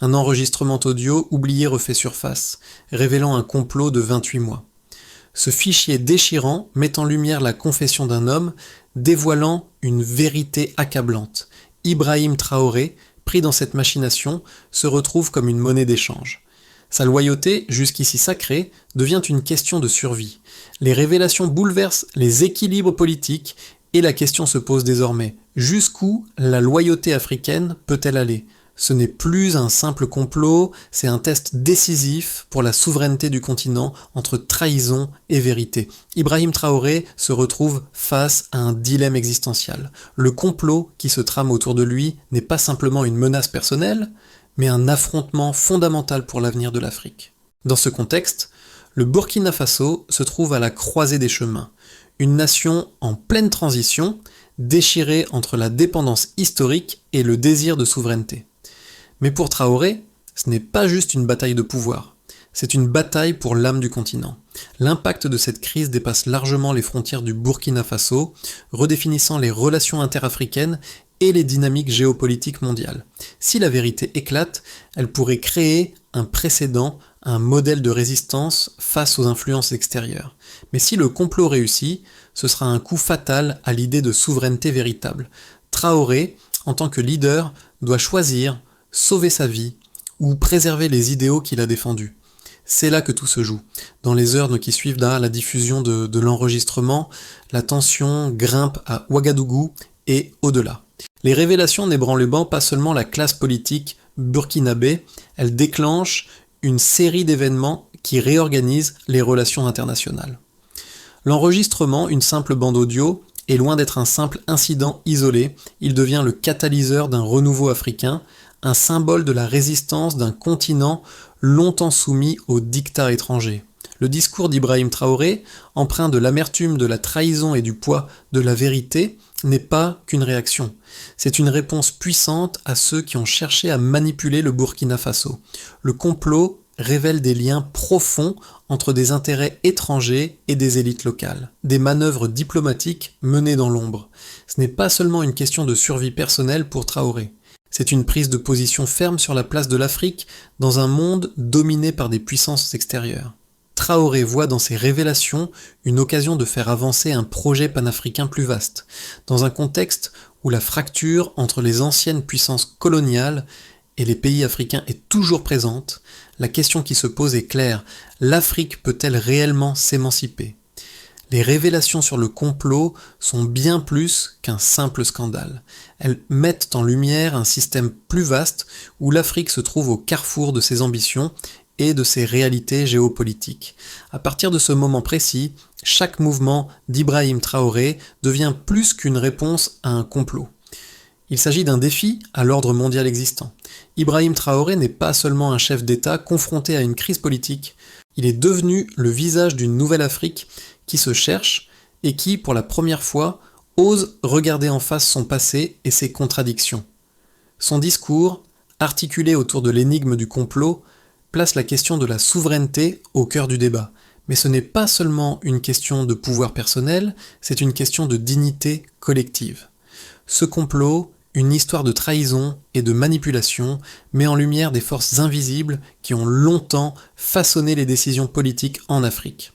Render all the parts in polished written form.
Un enregistrement audio oublié refait surface, révélant un complot de 28 mois. Ce fichier déchirant met en lumière la confession d'un homme, dévoilant une vérité accablante. Ibrahim Traoré, pris dans cette machination, se retrouve comme une monnaie d'échange. Sa loyauté, jusqu'ici sacrée, devient une question de survie. Les révélations bouleversent les équilibres politiques et la question se pose désormais. Jusqu'où la loyauté africaine peut-elle aller ? Ce n'est plus un simple complot, c'est un test décisif pour la souveraineté du continent entre trahison et vérité. Ibrahim Traoré se retrouve face à un dilemme existentiel. Le complot qui se trame autour de lui n'est pas simplement une menace personnelle, mais un affrontement fondamental pour l'avenir de l'Afrique. Dans ce contexte, le Burkina Faso se trouve à la croisée des chemins. Une nation en pleine transition, déchirée entre la dépendance historique et le désir de souveraineté. Mais pour Traoré, ce n'est pas juste une bataille de pouvoir, c'est une bataille pour l'âme du continent. L'impact de cette crise dépasse largement les frontières du Burkina Faso, redéfinissant les relations interafricaines et les dynamiques géopolitiques mondiales. Si la vérité éclate, elle pourrait créer un précédent, un modèle de résistance face aux influences extérieures. Mais si le complot réussit, ce sera un coup fatal à l'idée de souveraineté véritable. Traoré, en tant que leader, doit choisir sauver sa vie ou préserver les idéaux qu'il a défendus. C'est là que tout se joue. Dans les heures qui suivent la diffusion de l'enregistrement, la tension grimpe à Ouagadougou et au-delà. Les révélations n'ébranlent pas seulement la classe politique burkinabé, elles déclenchent une série d'événements qui réorganisent les relations internationales. L'enregistrement, une simple bande audio, est loin d'être un simple incident isolé, il devient le catalyseur d'un renouveau africain, un symbole de la résistance d'un continent longtemps soumis aux dictats étrangers. Le discours d'Ibrahim Traoré, empreint de l'amertume, de la trahison et du poids de la vérité, n'est pas qu'une réaction. C'est une réponse puissante à ceux qui ont cherché à manipuler le Burkina Faso. Le complot révèle des liens profonds entre des intérêts étrangers et des élites locales. Des manœuvres diplomatiques menées dans l'ombre. Ce n'est pas seulement une question de survie personnelle pour Traoré. C'est une prise de position ferme sur la place de l'Afrique dans un monde dominé par des puissances extérieures. Traoré voit dans ces révélations une occasion de faire avancer un projet panafricain plus vaste, dans un contexte où la fracture entre les anciennes puissances coloniales et les pays africains est toujours présente. La question qui se pose est claire, l'Afrique peut-elle réellement s'émanciper ? Les révélations sur le complot sont bien plus qu'un simple scandale. Elles mettent en lumière un système plus vaste où l'Afrique se trouve au carrefour de ses ambitions et de ses réalités géopolitiques. À partir de ce moment précis, chaque mouvement d'Ibrahim Traoré devient plus qu'une réponse à un complot. Il s'agit d'un défi à l'ordre mondial existant. Ibrahim Traoré n'est pas seulement un chef d'État confronté à une crise politique, il est devenu le visage d'une nouvelle Afrique qui se cherche et qui, pour la première fois, ose regarder en face son passé et ses contradictions. Son discours, articulé autour de l'énigme du complot, place la question de la souveraineté au cœur du débat. Mais ce n'est pas seulement une question de pouvoir personnel, c'est une question de dignité collective. Ce complot, une histoire de trahison et de manipulation, met en lumière des forces invisibles qui ont longtemps façonné les décisions politiques en Afrique.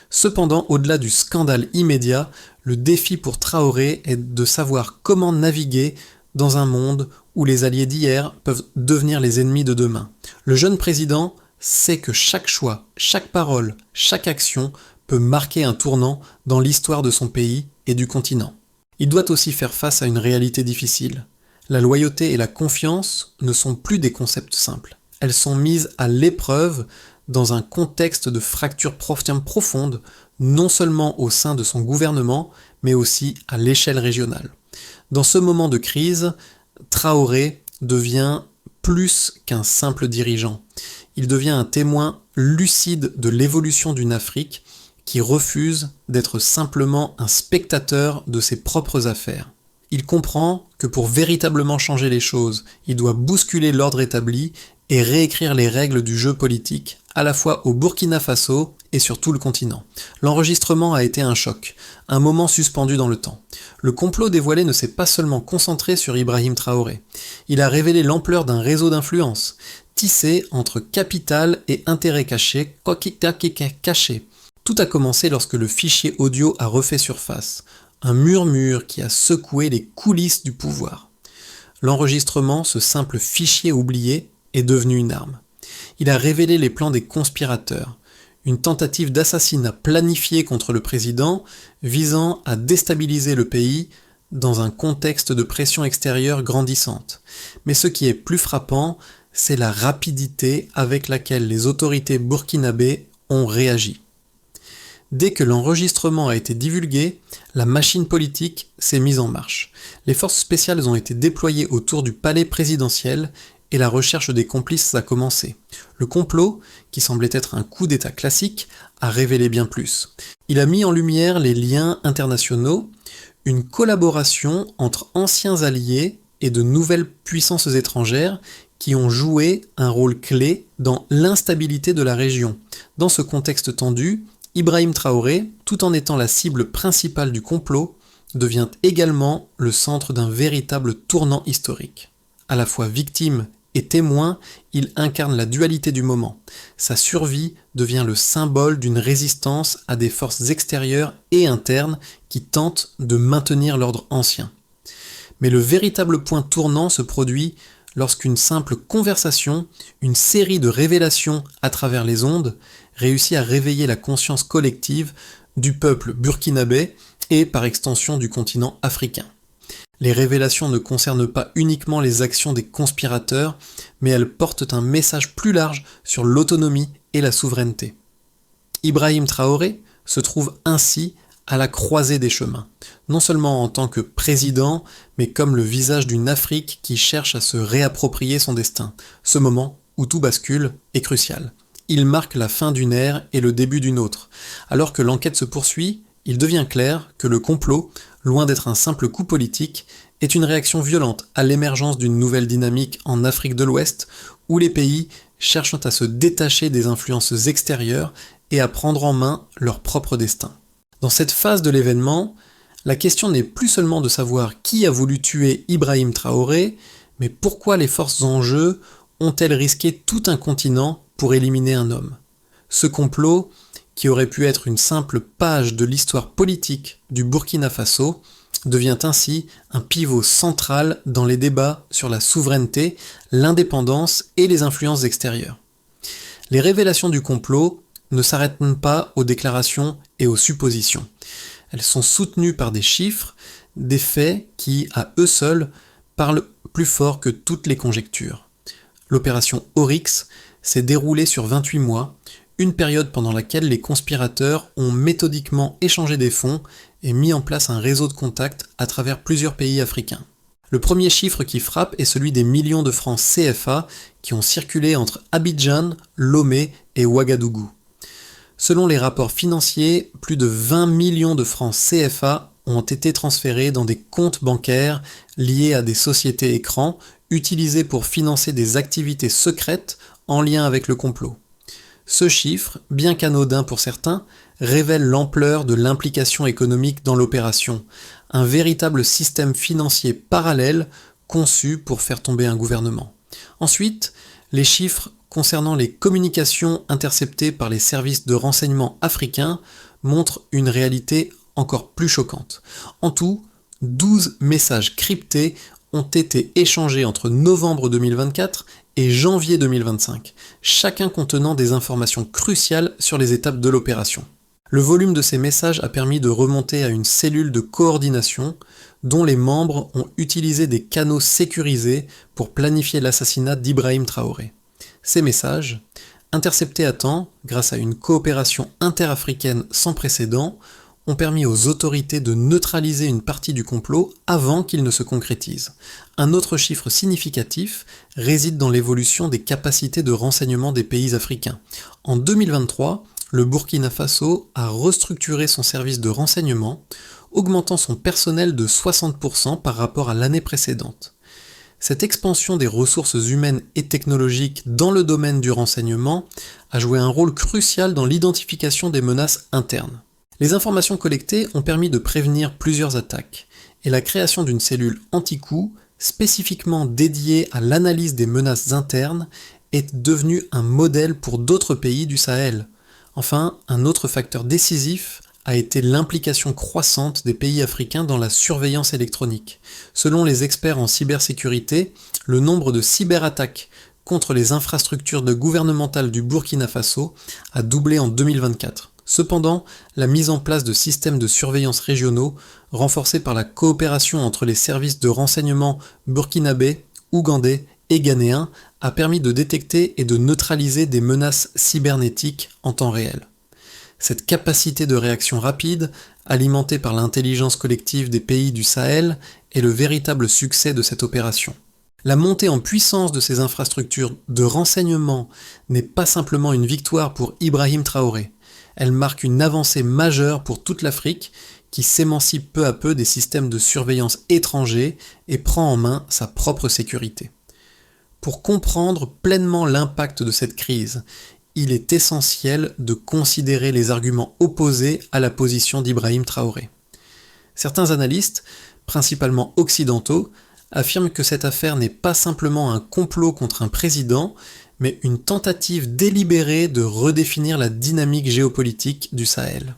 Cependant, au-delà du scandale immédiat, le défi pour Traoré est de savoir comment naviguer dans un monde où les alliés d'hier peuvent devenir les ennemis de demain. Le jeune président sait que chaque choix, chaque parole, chaque action peut marquer un tournant dans l'histoire de son pays et du continent. Il doit aussi faire face à une réalité difficile. La loyauté et la confiance ne sont plus des concepts simples. Elles sont mises à l'épreuve dans un contexte de fracture profonde, non seulement au sein de son gouvernement, mais aussi à l'échelle régionale. Dans ce moment de crise, Traoré devient plus qu'un simple dirigeant. Il devient un témoin lucide de l'évolution d'une Afrique qui refuse d'être simplement un spectateur de ses propres affaires. Il comprend que pour véritablement changer les choses, il doit bousculer l'ordre établi et réécrire les règles du jeu politique, à la fois au Burkina Faso et sur tout le continent. L'enregistrement a été un choc, un moment suspendu dans le temps. Le complot dévoilé ne s'est pas seulement concentré sur Ibrahim Traoré, il a révélé l'ampleur d'un réseau d'influence, tissé entre capital et intérêt caché, Tout a commencé lorsque le fichier audio a refait surface, un murmure qui a secoué les coulisses du pouvoir. L'enregistrement, ce simple fichier oublié, est devenu une arme. Il a révélé les plans des conspirateurs, une tentative d'assassinat planifiée contre le président visant à déstabiliser le pays dans un contexte de pression extérieure grandissante. Mais ce qui est plus frappant, c'est la rapidité avec laquelle les autorités burkinabées ont réagi. Dès que l'enregistrement a été divulgué, la machine politique s'est mise en marche. Les forces spéciales ont été déployées autour du palais présidentiel et la recherche des complices a commencé. Le complot, qui semblait être un coup d'État classique, a révélé bien plus. Il a mis en lumière les liens internationaux, une collaboration entre anciens alliés et de nouvelles puissances étrangères qui ont joué un rôle clé dans l'instabilité de la région. Dans ce contexte tendu, Ibrahim Traoré, tout en étant la cible principale du complot, devient également le centre d'un véritable tournant historique. À la fois victime et témoin, il incarne la dualité du moment. Sa survie devient le symbole d'une résistance à des forces extérieures et internes qui tentent de maintenir l'ordre ancien. Mais le véritable point tournant se produit lorsqu'une simple conversation, une série de révélations à travers les ondes, réussit à réveiller la conscience collective du peuple burkinabé et par extension du continent africain. Les révélations ne concernent pas uniquement les actions des conspirateurs, mais elles portent un message plus large sur l'autonomie et la souveraineté. Ibrahim Traoré se trouve ainsi à la croisée des chemins, non seulement en tant que président, mais comme le visage d'une Afrique qui cherche à se réapproprier son destin. Ce moment où tout bascule est crucial. Il marque la fin d'une ère et le début d'une autre. Alors que l'enquête se poursuit, il devient clair que le complot, loin d'être un simple coup politique, est une réaction violente à l'émergence d'une nouvelle dynamique en Afrique de l'Ouest, où les pays cherchent à se détacher des influences extérieures et à prendre en main leur propre destin. Dans cette phase de l'événement, la question n'est plus seulement de savoir qui a voulu tuer Ibrahim Traoré, mais pourquoi les forces en jeu ont-elles risqué tout un continent pour éliminer un homme. Ce complot, qui aurait pu être une simple page de l'histoire politique du Burkina Faso, devient ainsi un pivot central dans les débats sur la souveraineté, l'indépendance et les influences extérieures. Les révélations du complot ne s'arrêtent pas aux déclarations et aux suppositions. Elles sont soutenues par des chiffres, des faits qui, à eux seuls, parlent plus fort que toutes les conjectures. L'opération Oryx s'est déroulée sur 28 mois, une période pendant laquelle les conspirateurs ont méthodiquement échangé des fonds et mis en place un réseau de contacts à travers plusieurs pays africains. Le premier chiffre qui frappe est celui des millions de francs CFA qui ont circulé entre Abidjan, Lomé et Ouagadougou. Selon les rapports financiers, plus de 20 millions de francs CFA ont été transférés dans des comptes bancaires liés à des sociétés écrans utilisées pour financer des activités secrètes en lien avec le complot. Ce chiffre, bien qu'anodin pour certains, révèle l'ampleur de l'implication économique dans l'opération, un véritable système financier parallèle conçu pour faire tomber un gouvernement. Ensuite, les chiffres concernant les communications interceptées par les services de renseignement africains montrent une réalité encore plus choquante. En tout, 12 messages cryptés ont été échangés entre novembre 2024 et janvier 2025, chacun contenant des informations cruciales sur les étapes de l'opération. Le volume de ces messages a permis de remonter à une cellule de coordination dont les membres ont utilisé des canaux sécurisés pour planifier l'assassinat d'Ibrahim Traoré. Ces messages, interceptés à temps grâce à une coopération interafricaine sans précédent, ont permis aux autorités de neutraliser une partie du complot avant qu'il ne se concrétise. Un autre chiffre significatif réside dans l'évolution des capacités de renseignement des pays africains. En 2023, le Burkina Faso a restructuré son service de renseignement, augmentant son personnel de 60% par rapport à l'année précédente. Cette expansion des ressources humaines et technologiques dans le domaine du renseignement a joué un rôle crucial dans l'identification des menaces internes. Les informations collectées ont permis de prévenir plusieurs attaques, et la création d'une cellule anti-coup, spécifiquement dédiée à l'analyse des menaces internes, est devenue un modèle pour d'autres pays du Sahel. Enfin, un autre facteur décisif a été l'implication croissante des pays africains dans la surveillance électronique. Selon les experts en cybersécurité, le nombre de cyberattaques contre les infrastructures gouvernementales du Burkina Faso a doublé en 2024. Cependant, la mise en place de systèmes de surveillance régionaux, renforcés par la coopération entre les services de renseignement burkinabés, ougandais et ghanéens, a permis de détecter et de neutraliser des menaces cybernétiques en temps réel. Cette capacité de réaction rapide, alimentée par l'intelligence collective des pays du Sahel, est le véritable succès de cette opération. La montée en puissance de ces infrastructures de renseignement n'est pas simplement une victoire pour Ibrahim Traoré. Elle marque une avancée majeure pour toute l'Afrique qui s'émancipe peu à peu des systèmes de surveillance étrangers et prend en main sa propre sécurité. Pour comprendre pleinement l'impact de cette crise, il est essentiel de considérer les arguments opposés à la position d'Ibrahim Traoré. Certains analystes, principalement occidentaux, affirment que cette affaire n'est pas simplement un complot contre un président, mais une tentative délibérée de redéfinir la dynamique géopolitique du Sahel.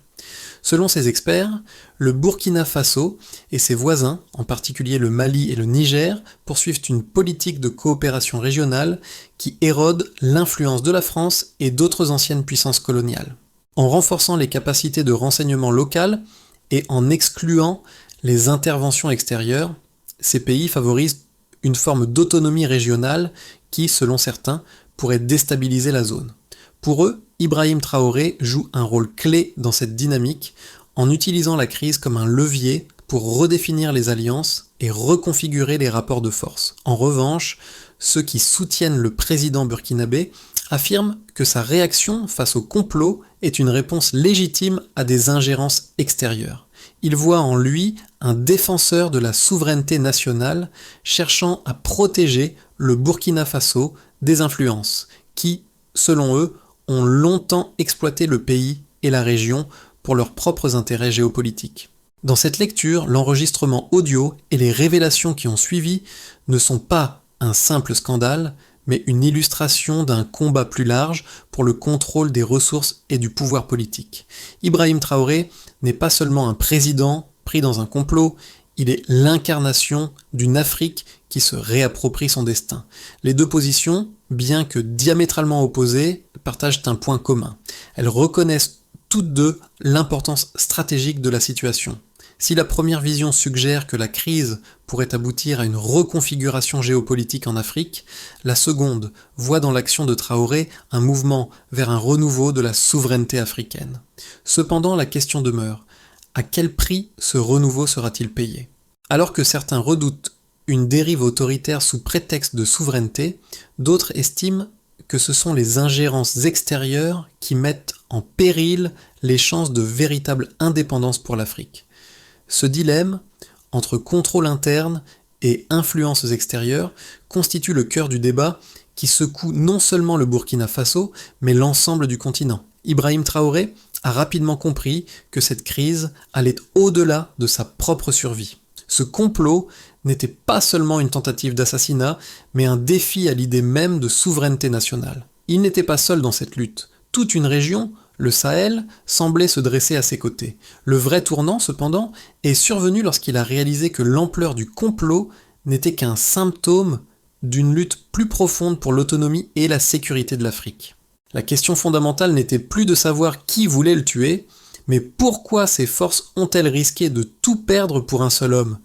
Selon ces experts, le Burkina Faso et ses voisins, en particulier le Mali et le Niger, poursuivent une politique de coopération régionale qui érode l'influence de la France et d'autres anciennes puissances coloniales. En renforçant les capacités de renseignement local et en excluant les interventions extérieures, ces pays favorisent une forme d'autonomie régionale qui, selon certains, pourrait déstabiliser la zone. Pour eux, Ibrahim Traoré joue un rôle clé dans cette dynamique en utilisant la crise comme un levier pour redéfinir les alliances et reconfigurer les rapports de force. En revanche, ceux qui soutiennent le président burkinabé affirment que sa réaction face au complot est une réponse légitime à des ingérences extérieures. Ils voient en lui un défenseur de la souveraineté nationale cherchant à protéger le Burkina Faso des influences qui, selon eux, ont longtemps exploité le pays et la région pour leurs propres intérêts géopolitiques. Dans cette lecture, l'enregistrement audio et les révélations qui ont suivi ne sont pas un simple scandale, mais une illustration d'un combat plus large pour le contrôle des ressources et du pouvoir politique. Ibrahim Traoré n'est pas seulement un président pris dans un complot, il est l'incarnation d'une Afrique qui se réapproprie son destin. Les deux positions, bien que diamétralement opposées, partagent un point commun. Elles reconnaissent toutes deux l'importance stratégique de la situation. Si la première vision suggère que la crise pourrait aboutir à une reconfiguration géopolitique en Afrique, la seconde voit dans l'action de Traoré un mouvement vers un renouveau de la souveraineté africaine. Cependant, la question demeure, à quel prix ce renouveau sera-t-il payé ? Alors que certains redoutent une dérive autoritaire sous prétexte de souveraineté, d'autres estiment que ce sont les ingérences extérieures qui mettent en péril les chances de véritable indépendance pour l'Afrique. Ce dilemme, entre contrôle interne et influences extérieures, constitue le cœur du débat qui secoue non seulement le Burkina Faso, mais l'ensemble du continent. Ibrahim Traoré a rapidement compris que cette crise allait au-delà de sa propre survie. Ce complot n'était pas seulement une tentative d'assassinat, mais un défi à l'idée même de souveraineté nationale. Il n'était pas seul dans cette lutte. Toute une région, le Sahel, semblait se dresser à ses côtés. Le vrai tournant, cependant, est survenu lorsqu'il a réalisé que l'ampleur du complot n'était qu'un symptôme d'une lutte plus profonde pour l'autonomie et la sécurité de l'Afrique. La question fondamentale n'était plus de savoir qui voulait le tuer, mais pourquoi ces forces ont-elles risqué de tout perdre pour un seul homme ?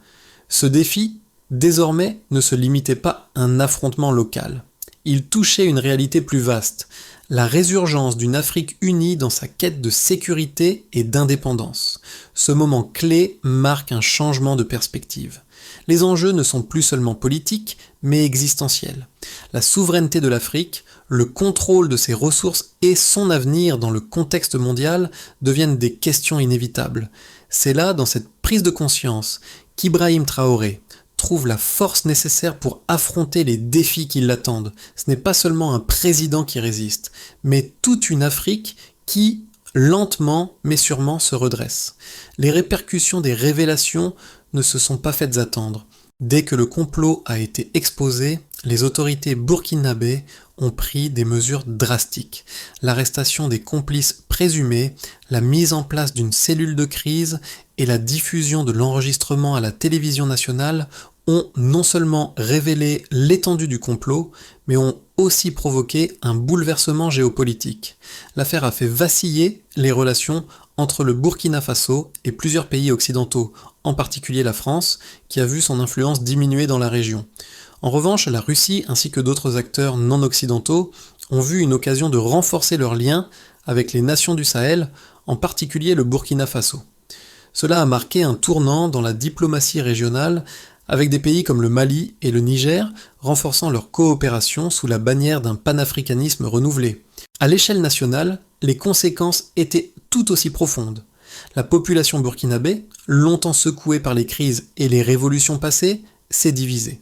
Ce défi, désormais, ne se limitait pas à un affrontement local. Il touchait une réalité plus vaste, la résurgence d'une Afrique unie dans sa quête de sécurité et d'indépendance. Ce moment clé marque un changement de perspective. Les enjeux ne sont plus seulement politiques, mais existentiels. La souveraineté de l'Afrique, le contrôle de ses ressources et son avenir dans le contexte mondial deviennent des questions inévitables. C'est là, dans cette prise de conscience, qu'Ibrahim Traoré, trouve la force nécessaire pour affronter les défis qui l'attendent. Ce n'est pas seulement un président qui résiste, mais toute une Afrique qui, lentement mais sûrement, se redresse. Les répercussions des révélations ne se sont pas faites attendre. Dès que le complot a été exposé, les autorités burkinabées ont pris des mesures drastiques. L'arrestation des complices présumés, la mise en place d'une cellule de crise et la diffusion de l'enregistrement à la télévision nationale ont non seulement révélé l'étendue du complot, mais ont aussi provoqué un bouleversement géopolitique. L'affaire a fait vaciller les relations entre le Burkina Faso et plusieurs pays occidentaux, en particulier la France, qui a vu son influence diminuer dans la région. En revanche, la Russie ainsi que d'autres acteurs non occidentaux ont vu une occasion de renforcer leurs liens avec les nations du Sahel, en particulier le Burkina Faso. Cela a marqué un tournant dans la diplomatie régionale, avec des pays comme le Mali et le Niger renforçant leur coopération sous la bannière d'un panafricanisme renouvelé. À l'échelle nationale, les conséquences étaient tout aussi profondes. La population burkinabé, longtemps secouée par les crises et les révolutions passées, s'est divisée.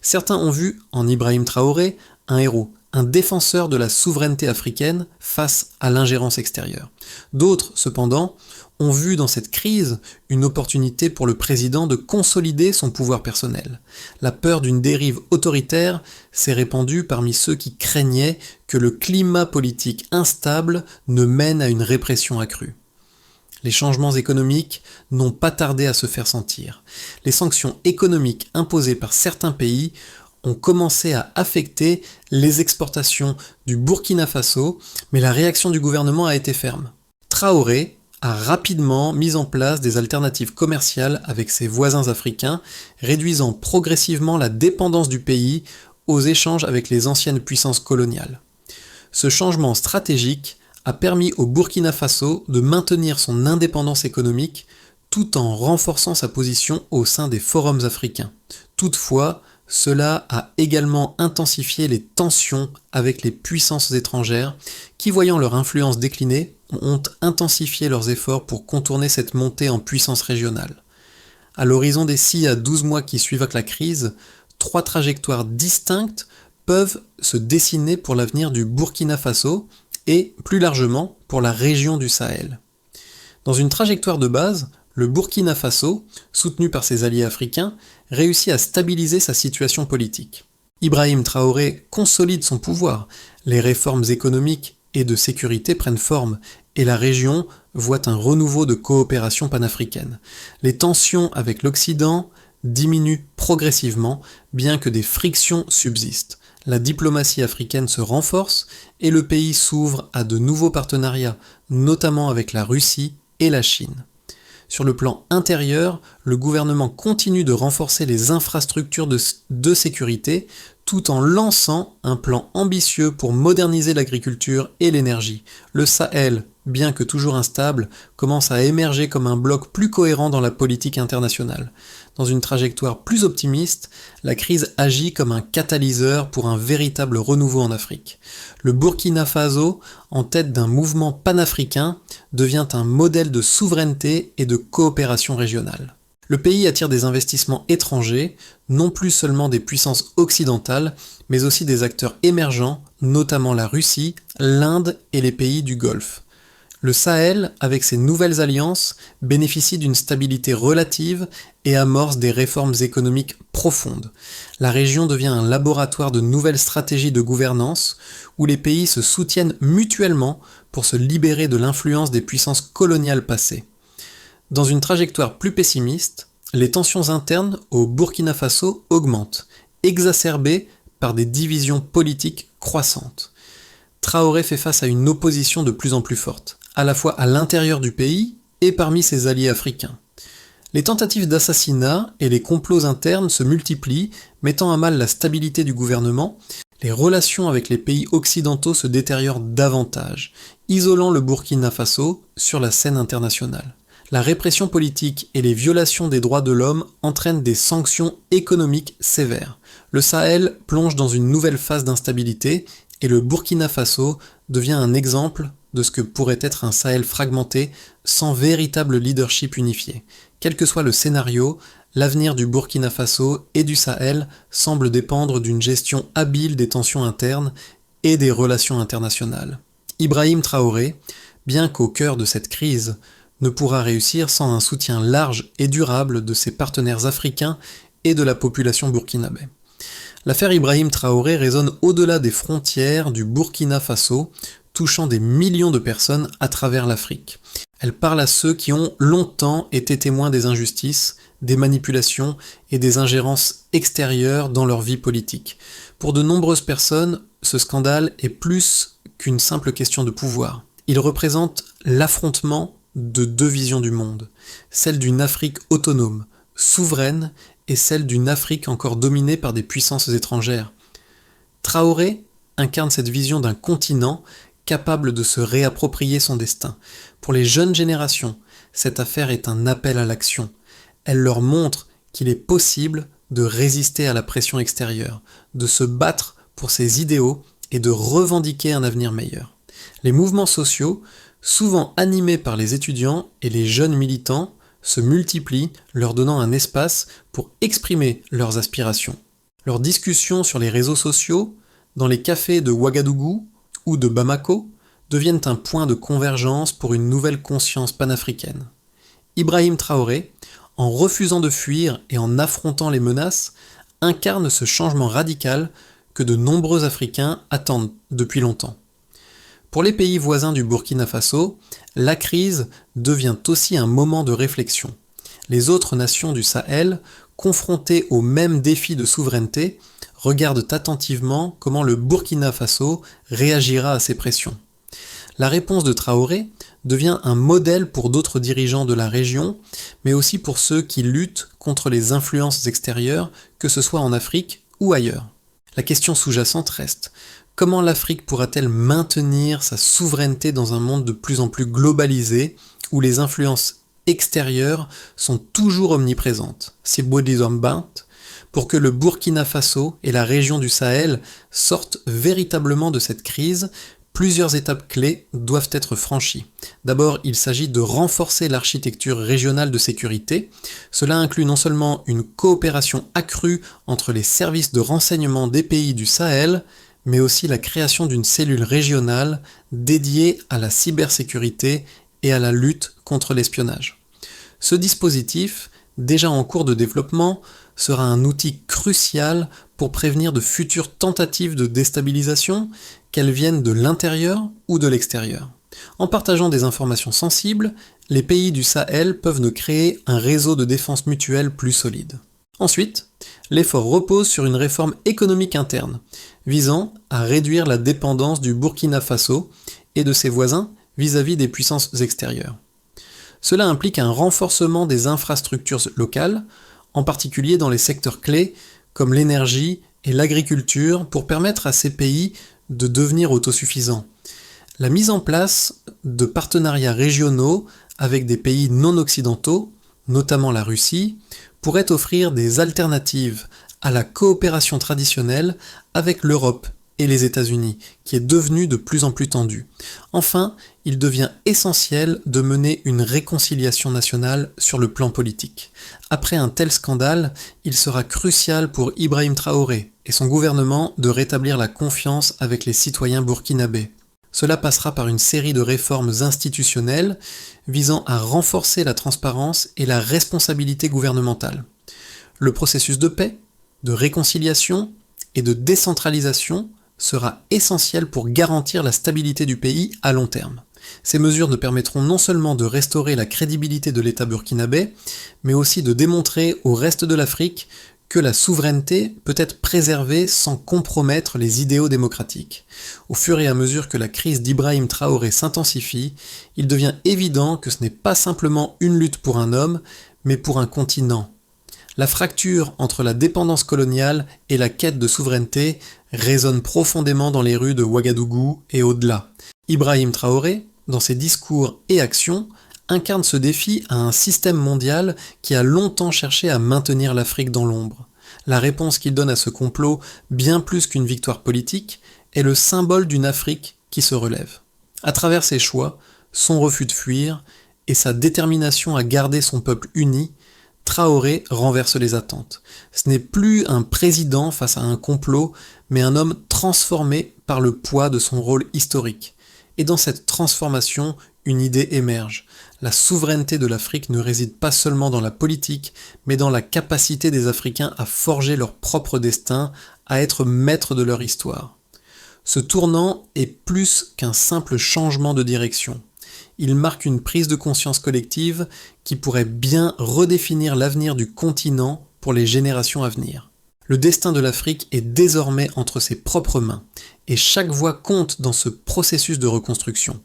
Certains ont vu en Ibrahim Traoré un héros, un défenseur de la souveraineté africaine face à l'ingérence extérieure. D'autres, cependant, ont vu dans cette crise une opportunité pour le président de consolider son pouvoir personnel. La peur d'une dérive autoritaire s'est répandue parmi ceux qui craignaient que le climat politique instable ne mène à une répression accrue. Les changements économiques n'ont pas tardé à se faire sentir. Les sanctions économiques imposées par certains pays ont commencé à affecter les exportations du Burkina Faso, mais la réaction du gouvernement a été ferme. Traoré a rapidement mis en place des alternatives commerciales avec ses voisins africains, réduisant progressivement la dépendance du pays aux échanges avec les anciennes puissances coloniales. Ce changement stratégique a permis au Burkina Faso de maintenir son indépendance économique tout en renforçant sa position au sein des forums africains. Toutefois, cela a également intensifié les tensions avec les puissances étrangères qui, voyant leur influence décliner, ont intensifié leurs efforts pour contourner cette montée en puissance régionale. À l'horizon des 6 à 12 mois qui suivent la crise, 3 trajectoires distinctes peuvent se dessiner pour l'avenir du Burkina Faso et, plus largement, pour la région du Sahel. Dans une trajectoire de base, le Burkina Faso, soutenu par ses alliés africains, réussit à stabiliser sa situation politique. Ibrahim Traoré consolide son pouvoir, les réformes économiques et de sécurité prennent forme, et la région voit un renouveau de coopération panafricaine. Les tensions avec l'Occident diminuent progressivement, bien que des frictions subsistent. La diplomatie africaine se renforce et le pays s'ouvre à de nouveaux partenariats, notamment avec la Russie et la Chine. Sur le plan intérieur, le gouvernement continue de renforcer les infrastructures de sécurité tout en lançant un plan ambitieux pour moderniser l'agriculture et l'énergie. Le Sahel, bien que toujours instable, commence à émerger comme un bloc plus cohérent dans la politique internationale. Dans une trajectoire plus optimiste, la crise agit comme un catalyseur pour un véritable renouveau en Afrique. Le Burkina Faso, en tête d'un mouvement panafricain, devient un modèle de souveraineté et de coopération régionale. Le pays attire des investissements étrangers, non plus seulement des puissances occidentales, mais aussi des acteurs émergents, notamment la Russie, l'Inde et les pays du Golfe. Le Sahel, avec ses nouvelles alliances, bénéficie d'une stabilité relative et amorce des réformes économiques profondes. La région devient un laboratoire de nouvelles stratégies de gouvernance où les pays se soutiennent mutuellement pour se libérer de l'influence des puissances coloniales passées. Dans une trajectoire plus pessimiste, les tensions internes au Burkina Faso augmentent, exacerbées par des divisions politiques croissantes. Traoré fait face à une opposition de plus en plus forte, à la fois à l'intérieur du pays et parmi ses alliés africains. Les tentatives d'assassinat et les complots internes se multiplient, mettant à mal la stabilité du gouvernement. Les relations avec les pays occidentaux se détériorent davantage, isolant le Burkina Faso sur la scène internationale. La répression politique et les violations des droits de l'homme entraînent des sanctions économiques sévères. Le Sahel plonge dans une nouvelle phase d'instabilité et le Burkina Faso devient un exemple de ce que pourrait être un Sahel fragmenté sans véritable leadership unifié. Quel que soit le scénario, l'avenir du Burkina Faso et du Sahel semble dépendre d'une gestion habile des tensions internes et des relations internationales. Ibrahim Traoré, bien qu'au cœur de cette crise, ne pourra réussir sans un soutien large et durable de ses partenaires africains et de la population burkinabé. L'affaire Ibrahim Traoré résonne au-delà des frontières du Burkina Faso, touchant des millions de personnes à travers l'Afrique. Elle parle à ceux qui ont longtemps été témoins des injustices, des manipulations et des ingérences extérieures dans leur vie politique. Pour de nombreuses personnes, ce scandale est plus qu'une simple question de pouvoir. Il représente l'affrontement de deux visions du monde, celle d'une Afrique autonome, souveraine, et celle d'une Afrique encore dominée par des puissances étrangères. Traoré incarne cette vision d'un continent capable de se réapproprier son destin. Pour les jeunes générations, cette affaire est un appel à l'action. Elle leur montre qu'il est possible de résister à la pression extérieure, de se battre pour ses idéaux et de revendiquer un avenir meilleur. Les mouvements sociaux, souvent animés par les étudiants et les jeunes militants, se multiplient, leur donnant un espace pour exprimer leurs aspirations. Leurs discussions sur les réseaux sociaux, dans les cafés de Ouagadougou ou de Bamako, deviennent un point de convergence pour une nouvelle conscience panafricaine. Ibrahim Traoré, en refusant de fuir et en affrontant les menaces, incarne ce changement radical que de nombreux Africains attendent depuis longtemps. Pour les pays voisins du Burkina Faso, la crise devient aussi un moment de réflexion. Les autres nations du Sahel, confrontées aux mêmes défis de souveraineté, regardent attentivement comment le Burkina Faso réagira à ces pressions. La réponse de Traoré devient un modèle pour d'autres dirigeants de la région, mais aussi pour ceux qui luttent contre les influences extérieures, que ce soit en Afrique ou ailleurs. La question sous-jacente reste: comment l'Afrique pourra-t-elle maintenir sa souveraineté dans un monde de plus en plus globalisé, où les influences extérieures sont toujours omniprésentes? Pour que le Burkina Faso et la région du Sahel sortent véritablement de cette crise, plusieurs étapes clés doivent être franchies. D'abord, il s'agit de renforcer l'architecture régionale de sécurité. Cela inclut non seulement une coopération accrue entre les services de renseignement des pays du Sahel, mais aussi la création d'une cellule régionale dédiée à la cybersécurité et à la lutte contre l'espionnage. Ce dispositif, déjà en cours de développement, sera un outil crucial pour prévenir de futures tentatives de déstabilisation, qu'elles viennent de l'intérieur ou de l'extérieur. En partageant des informations sensibles, les pays du Sahel peuvent créer un réseau de défense mutuelle plus solide. Ensuite, l'effort repose sur une réforme économique interne, visant à réduire la dépendance du Burkina Faso et de ses voisins vis-à-vis des puissances extérieures. Cela implique un renforcement des infrastructures locales, en particulier dans les secteurs clés comme l'énergie et l'agriculture, pour permettre à ces pays de devenir autosuffisants. La mise en place de partenariats régionaux avec des pays non occidentaux, notamment la Russie, pourrait offrir des alternatives à la coopération traditionnelle avec l'Europe et les États-Unis, qui est devenue de plus en plus tendue. Enfin, il devient essentiel de mener une réconciliation nationale sur le plan politique. Après un tel scandale, il sera crucial pour Ibrahim Traoré et son gouvernement de rétablir la confiance avec les citoyens burkinabés. Cela passera par une série de réformes institutionnelles visant à renforcer la transparence et la responsabilité gouvernementale. Le processus de paix, de réconciliation et de décentralisation sera essentiel pour garantir la stabilité du pays à long terme. Ces mesures ne permettront non seulement de restaurer la crédibilité de l'État burkinabé, mais aussi de démontrer au reste de l'Afrique que la souveraineté peut être préservée sans compromettre les idéaux démocratiques. Au fur et à mesure que la crise d'Ibrahim Traoré s'intensifie, il devient évident que ce n'est pas simplement une lutte pour un homme, mais pour un continent. La fracture entre la dépendance coloniale et la quête de souveraineté résonne profondément dans les rues de Ouagadougou et au-delà. Ibrahim Traoré, dans ses discours et actions, incarne ce défi à un système mondial qui a longtemps cherché à maintenir l'Afrique dans l'ombre. La réponse qu'il donne à ce complot, bien plus qu'une victoire politique, est le symbole d'une Afrique qui se relève. À travers ses choix, son refus de fuir et sa détermination à garder son peuple uni, Traoré renverse les attentes. Ce n'est plus un président face à un complot, mais un homme transformé par le poids de son rôle historique. Et dans cette transformation, une idée émerge. La souveraineté de l'Afrique ne réside pas seulement dans la politique, mais dans la capacité des Africains à forger leur propre destin, à être maîtres de leur histoire. Ce tournant est plus qu'un simple changement de direction. Il marque une prise de conscience collective qui pourrait bien redéfinir l'avenir du continent pour les générations à venir. Le destin de l'Afrique est désormais entre ses propres mains, et chaque voix compte dans ce processus de reconstruction.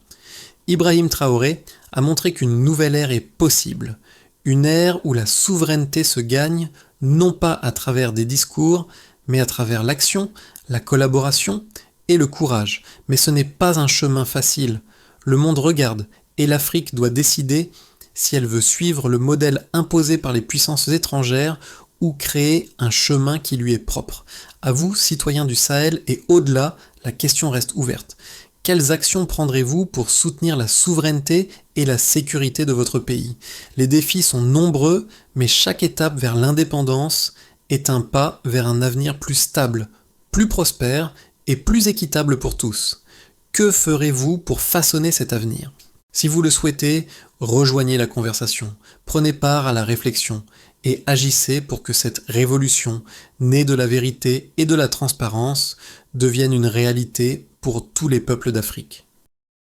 Ibrahim Traoré a montré qu'une nouvelle ère est possible, une ère où la souveraineté se gagne non pas à travers des discours, mais à travers l'action, la collaboration et le courage. Mais ce n'est pas un chemin facile. Le monde regarde, et l'Afrique doit décider si elle veut suivre le modèle imposé par les puissances étrangères ou créer un chemin qui lui est propre. À vous, citoyens du Sahel, et au-delà, la question reste ouverte. Quelles actions prendrez-vous pour soutenir la souveraineté et la sécurité de votre pays ? Les défis sont nombreux, mais chaque étape vers l'indépendance est un pas vers un avenir plus stable, plus prospère et plus équitable pour tous. Que ferez-vous pour façonner cet avenir ? Si vous le souhaitez, rejoignez la conversation, prenez part à la réflexion et agissez pour que cette révolution, née de la vérité et de la transparence, devienne une réalité pour tous les peuples d'Afrique.